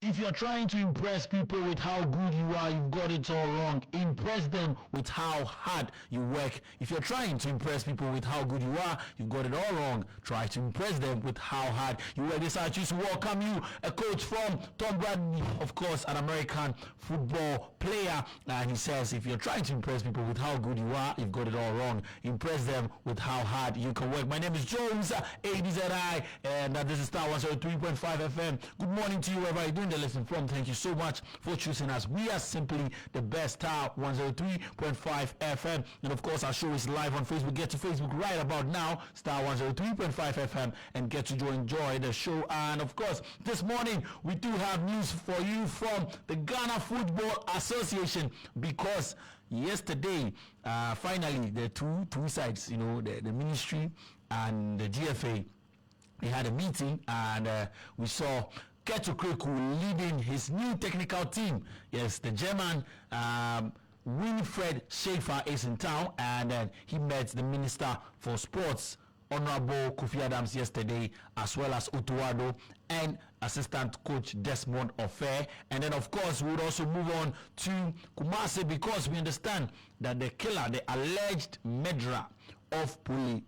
If you're trying to impress people with how good you are, you've got it all wrong. Impress them with how hard you work. If you're trying to impress people with how good you are, you've got it all wrong. Try to impress them with how hard you work. This I choose to welcome you, a coach from Tom Bradley, of course, an American football player. And he says, if you're trying to impress people with how good you are, you've got it all wrong. Impress them with how hard you can work. My name is Jones, ADZI, and this is Star 103.5 FM. Good morning to you, wherever you're doing the listen from. Thank you so much for choosing us. We are simply the best. Star 103.5 FM, and of course our show is live on Facebook. Get to Facebook right about now, Star 103.5 FM, and get to enjoy the show. And of course this morning we do have news for you from the Ghana Football Association, because yesterday finally the two sides, you know, the ministry and the GFA, they had a meeting, and we saw Ketu Kreku leading his new technical team. Yes, the German Winfried Schaefer is in town, and he met the Minister for Sports, Honorable Kofi Adams, yesterday, as well as Utuado and Assistant Coach Desmond Ofer. And then, of course, we would also move on to Kumasi, because we understand that the killer, the alleged murderer of Puli,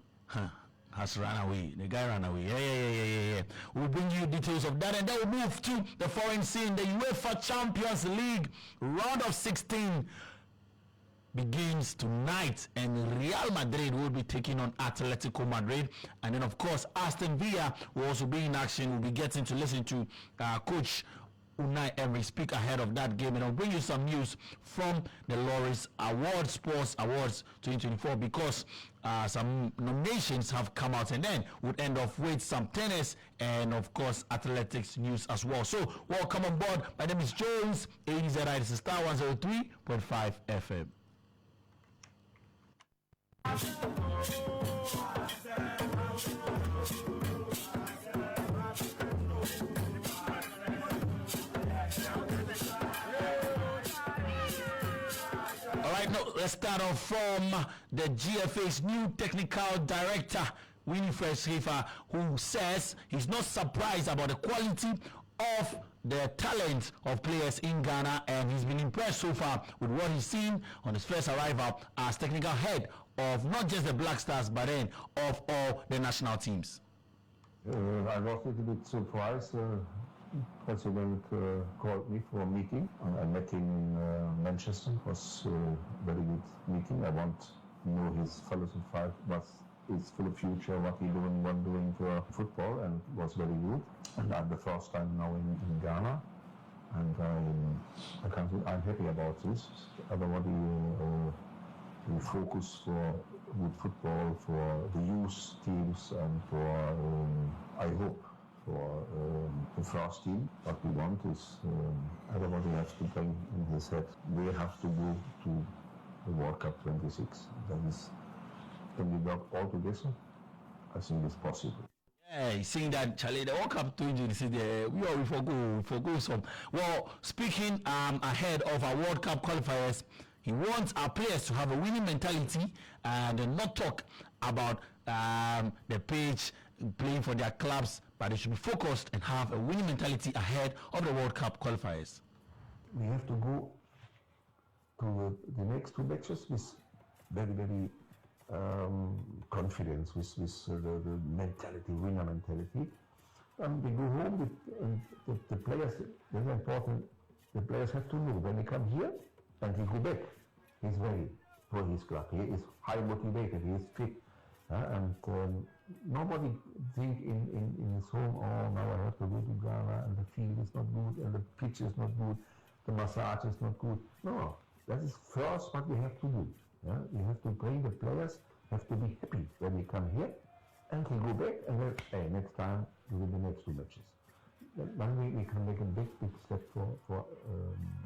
has run away. The guy ran away. Yeah. We'll bring you details of that, and then we'll move to the foreign scene. The UEFA Champions League round of 16 begins tonight, and Real Madrid will be taking on Atletico Madrid. And then, of course, Aston Villa will also be in action. We'll be getting to listen to Coach Unai Emery speak ahead of that game, and I'll bring you some news from the Laureus Sports Awards 2024, because some nominations have come out, and then we'll end off with some tennis and of course athletics news as well. So welcome on board. My name is Jones, ADZI. This is Star 103.5 FM. Let's start off from the GFA's new technical director, Winfried Schaefer, who says he's not surprised about the quality of the talent of players in Ghana, and he's been impressed so far with what he's seen on his first arrival as technical head of not just the Black Stars, but then of all the national teams. I was a little bit surprised. President called me for a meeting. I met him in Manchester. It was a very good meeting. I want to know his philosophy, what is for the future, what he's doing for football, and it was very good. And I'm the first time now in Ghana, and I'm happy about this. Everybody will focus for good football, for the youth teams, and for, I hope, for the first team. What we want is everybody has to bring in his head. We have to go to the World Cup 26. That is, when we work all together, I think it's possible. Yeah, seeing that, Charlie, the World Cup 26, we forgo some. Well, speaking ahead of our World Cup qualifiers, he wants our players to have a winning mentality and not talk about the page, playing for their clubs, but they should be focused and have a winning mentality ahead of the World Cup qualifiers. We have to go to the next two matches with very, very confidence, with the mentality, winner mentality. And we go home with the players. Very important. The players have to know when they come here and he go back. He's ready for his club. He is high motivated. He is fit. And nobody think in his home, oh, now I have to go to Ghana and the field is not good and the pitch is not good, the massage is not good. No, that is first what we have to do. We have to bring the players, have to be happy when they come here, and he go back and then, hey, next time we will the next two matches. Then we can make a big step for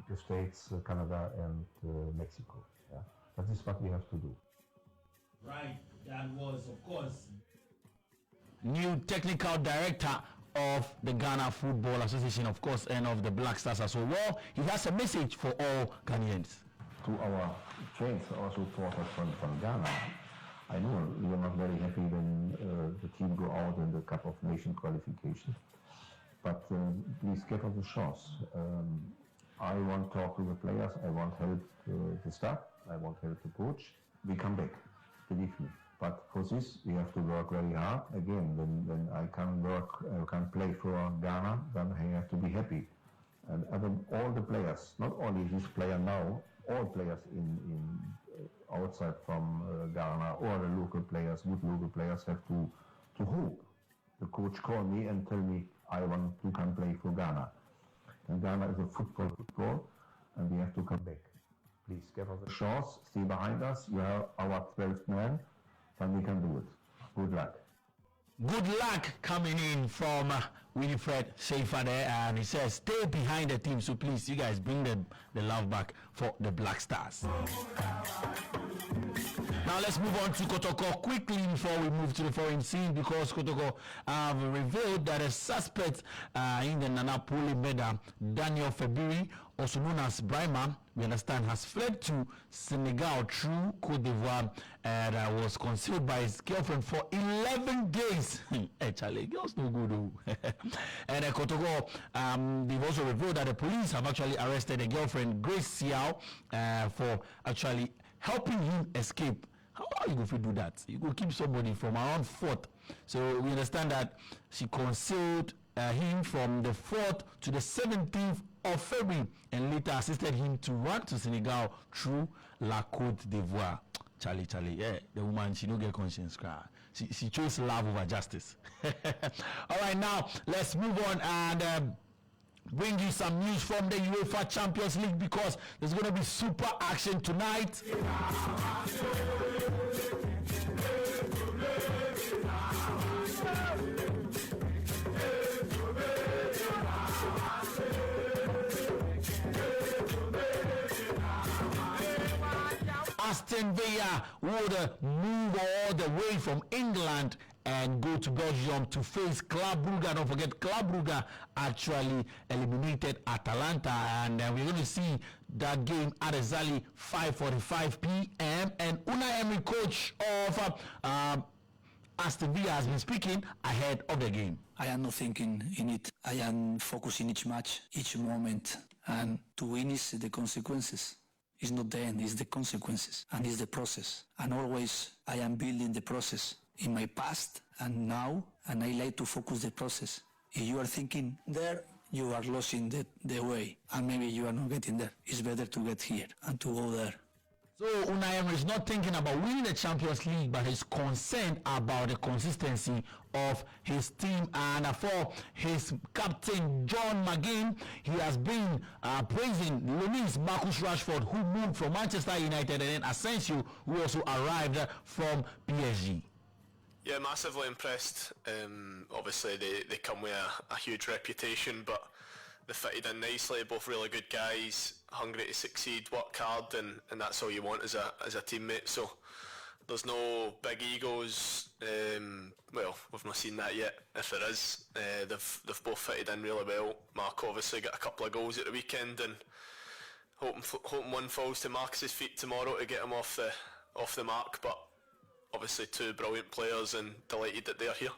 the States, Canada and Mexico. That is what we have to do. Right, that was, of course, new technical director of the Ghana Football Association, of course, and of the Black Stars as well. He has a message for all Ghanaians. To our friends, our supporters from Ghana, I know you're not very happy when the team go out in the Cup of Nations qualification. but please give us a chance. I want to talk to the players, I want help the staff, I want help the coach. We come back, believe me. But for this, we have to work very hard. Again, when I can play for Ghana, then I have to be happy. And even all the players, not only this player now, all players in outside from Ghana, all the local players, good local players have to hope. The coach call me and tell me I want to come play for Ghana. And Ghana is a football, and we have to come back. Please give us a chance, stay behind us, you are our 12th man, and we can do it. Good luck. Good luck coming in from Winifred Schaefer there, and he says stay behind the team, so please you guys bring the love back for the Black Stars. Now let's move on to Kotoko quickly before we move to the foreign scene, because Kotoko have revealed that a suspect in the Nana Poli murder, Daniel Febiri, also known as Brahma, we understand, has fled to Senegal through Cote d'Ivoire and was concealed by his girlfriend for 11 days. Hey, Charlie, girls no good though. And Kotoko, they've also revealed that the police have actually arrested the girlfriend, Grace Xiao, for actually helping him escape. How are you going to do that? You go keep somebody from around 4th. So we understand that she concealed him from the 4th to the 17th of February and later assisted him to run to Senegal through La Côte d'Ivoire. Charlie, yeah, the woman, she don't get conscience. She chose love over justice. All right, now let's move on and bring you some news from the UEFA Champions League, because there's going to be super action tonight. Aston Villa would move all the way from England and go to Belgium to face Club Brugge. Don't forget, Club Brugge actually eliminated Atalanta, and we're going to see that game at exactly 5:45 p.m. And Unai Emery, coach of Aston Villa, has been speaking ahead of the game. I am not thinking in it. I am focusing each match, each moment, and to win is the consequences. It's not the end, it's the consequences, and it's the process. And always I am building the process in my past and now, and I like to focus the process. If you are thinking there, you are losing the way, and maybe you are not getting there. It's better to get here and to go there. So Unai Emery is not thinking about winning the Champions League, but he's concerned about the consistency of his team. And for his captain, John McGinn, he has been praising Marcus Rashford, who moved from Manchester United, and then Asensio, who also arrived from PSG. Yeah, massively impressed. Obviously, they come with a huge reputation, but they fitted in nicely. Both really good guys, hungry to succeed, work hard, and that's all you want as a teammate. So there's no big egos. Well, we've not seen that yet. If there is, they've both fitted in really well. Mark obviously got a couple of goals at the weekend, and hoping one falls to Marcus's feet tomorrow to get him off the mark. But obviously, two brilliant players, and delighted that they're here.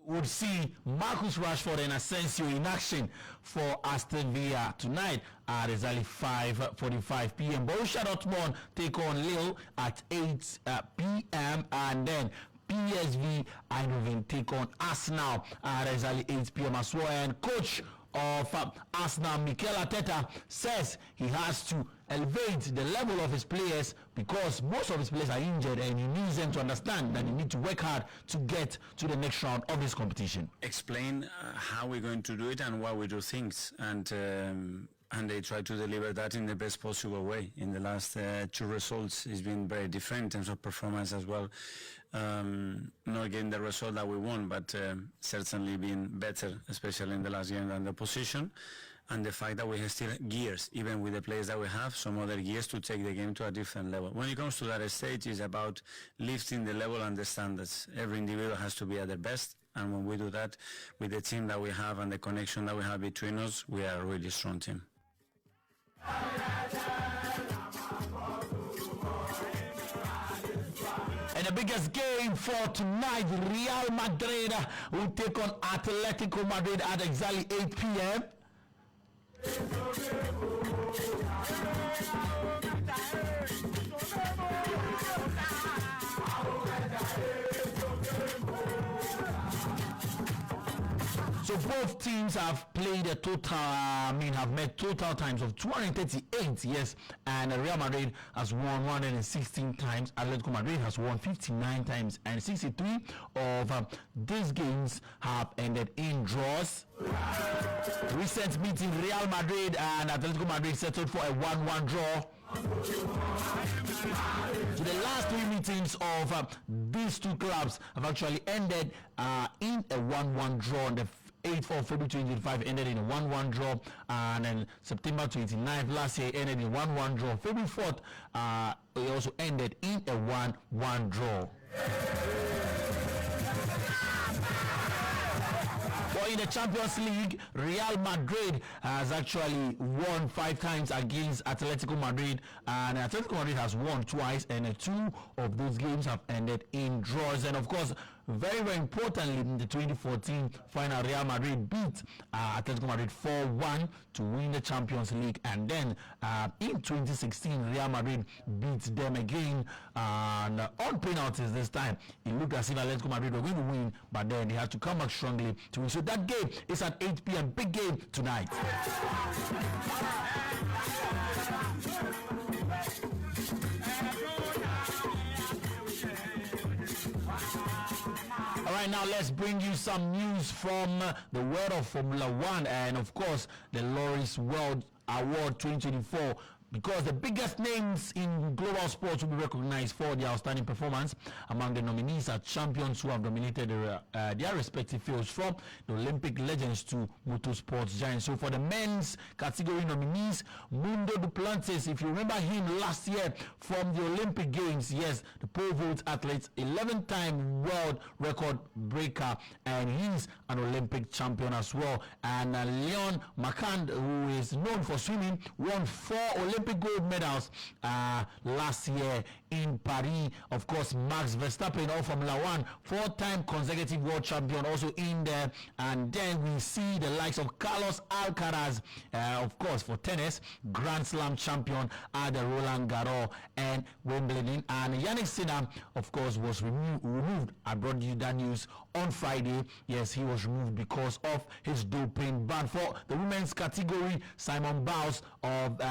Would see Marcus Rashford and Asensio in action for Aston Villa tonight at exactly 5:45 p.m. Borussia Dortmund take on Lille at 8 p.m. and then PSV Eindhoven take on Arsenal at exactly 8 p.m. as well. And coach of Arsenal, Mikel Arteta, says he has to elevate the level of his players because most of his players are injured, and he needs them to understand that they need to work hard to get to the next round of this competition. Explain how we're going to do it and why we do things, and they try to deliver that in the best possible way. In the last two results, it's been very different in terms of performance as well. Not getting the result that we want, but certainly being better, especially in the last game than the opposition. And the fact that we have still gears, even with the players that we have, some other gears to take the game to a different level. When it comes to that stage, it's about lifting the level and the standards. Every individual has to be at their best, and when we do that with the team that we have and the connection that we have between us, we are a really strong team. And the biggest game for tonight, Real Madrid will take on Atletico Madrid at exactly 8 p.m. So both teams have played a total, have met total times of 238, yes, and Real Madrid has won 116 times, Atletico Madrid has won 59 times, and 63 of these games have ended in draws. Recent meeting, Real Madrid and Atletico Madrid settled for a 1-1 draw. So the last three meetings of these two clubs have actually ended in a 1-1 draw. On the 8th of February 2025 ended in a 1-1 draw, and then September 29th last year ended in a 1-1 draw. February 4th it also ended in a 1-1 draw. Well, in the Champions League, Real Madrid has actually won 5 times against Atletico Madrid, and Atletico Madrid has won twice, and 2 of those games have ended in draws. And of course, very, very importantly, in the 2014 final, Real Madrid beat Atletico Madrid 4-1 to win the Champions League. And then in 2016, Real Madrid beat them again and on penalties this time. It looked as if Atletico Madrid were going to win, but then they had to come back strongly to win. So that game is at 8 p.m. Big game tonight. All right, now let's bring you some news from the world of Formula One and, of course, the Laureus World Award 2024. Because the biggest names in global sports will be recognized for their outstanding performance. Among the nominees are champions who have dominated their respective fields, from the Olympic legends to motorsports giants. So for the men's category nominees, Mundo Duplantis, if you remember him last year from the Olympic Games, yes, the pole vault athlete, 11-time world record breaker, and he's an Olympic champion as well. And Leon Marquand, who is known for swimming, won 4 Olympic gold medals last year in Paris. Of course, Max Verstappen of Formula One, 4-time consecutive world champion, also in there. And then we see the likes of Carlos Alcaraz, of course, for tennis, Grand Slam champion at the Roland Garros and Wimbledon. And Yannick Sinner, of course, was removed. I brought you that news on Friday. Yes, he was removed because of his doping ban. For the women's category, Simone Biles of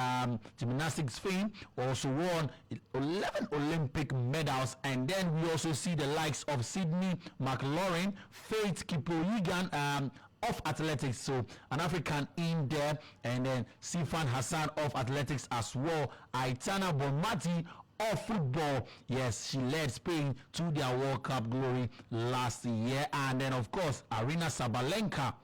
gymnastics fame also won 11 Olympic medals. And then we also see the likes of Sydney McLaurin, Faith Kipyegon of athletics, so an African in there, and then Sifan Hassan of athletics as well. Aitana Bonmati of football, yes, she led Spain to their World Cup glory last year. And then of course Arina Sabalenka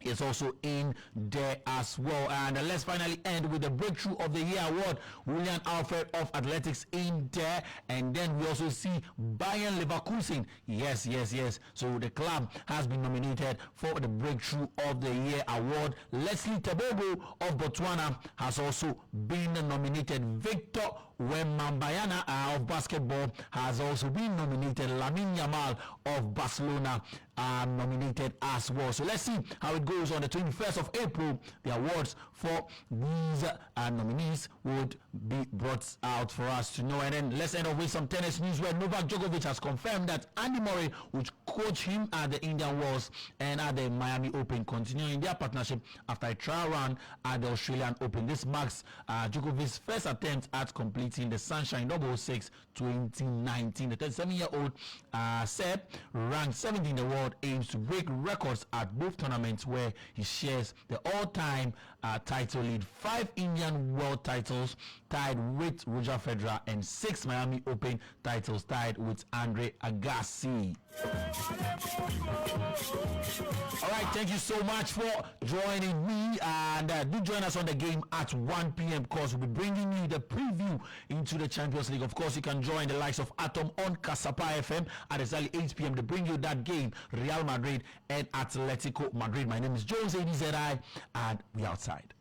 is also in there as well. And let's finally end with the Breakthrough of the Year award, Julian Alfred of athletics in there. And then we also see Bayern Leverkusen, yes. So the club has been nominated for the Breakthrough of the Year award. Letsile Tebogo of Botswana has also been nominated. Victor Wembanyama of basketball has also been nominated. Lamine Yamal of Barcelona nominated as well. So let's see how it goes on the 21st of April. The awards for these nominees would be brought out for us to know. And then let's end off with some tennis news, where Novak Djokovic has confirmed that Andy Murray would coach him at the Indian Wells and at the Miami Open, continuing their partnership after a trial run at the Australian Open. This marks Djokovic's first attempt at completing the Sunshine 666 2019. The 37-year-old Serb, ranked 7th in the world, aims to break records at both tournaments, where he shares the all-time title lead: 5 Indian world titles tied with Roger Federer, and 6 Miami Open titles tied with Andre Agassi. All right, thank you so much for joining me, and do join us on the game at 1 p.m. because we'll be bringing you the preview into the Champions League. Of course, you can join the likes of Atom on Kasapa FM at exactly 8 p.m. to bring you that game, Real Madrid and Atletico Madrid. My name is Jones ADZI, and we outside.